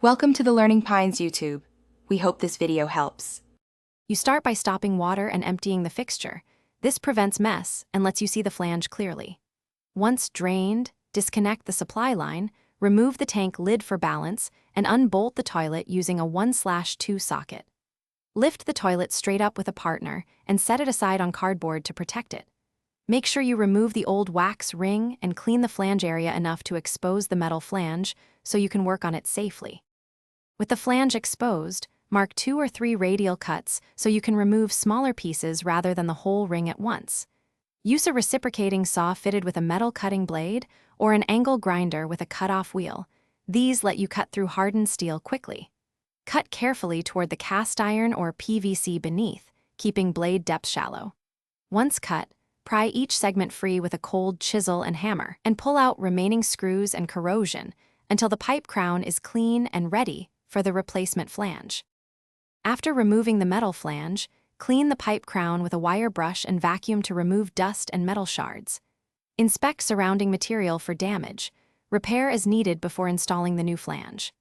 Welcome to the Learning Pines YouTube. We hope this video helps. You start by stopping water and emptying the fixture. This prevents mess and lets you see the flange clearly. Once drained, disconnect the supply line, remove the tank lid for balance, and unbolt the toilet using a 1/2 socket. Lift the toilet straight up with a partner and set it aside on cardboard to protect it. Make sure you remove the old wax ring and clean the flange area enough to expose the metal flange so you can work on it safely. With the flange exposed, mark 2 or 3 radial cuts so you can remove smaller pieces rather than the whole ring at once. Use a reciprocating saw fitted with a metal cutting blade or an angle grinder with a cut-off wheel. These let you cut through hardened steel quickly. Cut carefully toward the cast iron or PVC beneath, keeping blade depth shallow. Once cut, pry each segment free with a cold chisel and hammer, and pull out remaining screws and corrosion until the pipe crown is clean and ready for the replacement flange. After removing the metal flange, clean the pipe crown with a wire brush and vacuum to remove dust and metal shards. Inspect surrounding material for damage. Repair as needed before installing the new flange.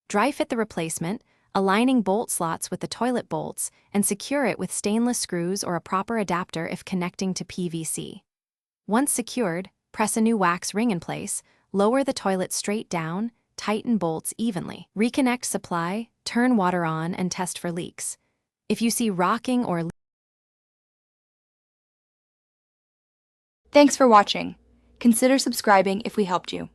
Dry fit the replacement, aligning bolt slots with the toilet bolts, and secure it with stainless screws or a proper adapter if connecting to PVC. Once secured, press a new wax ring in place, lower the toilet straight down, tighten bolts evenly. Reconnect supply, turn water on, and test for leaks. If you see rocking or Thanks for watching. Consider subscribing if we helped you.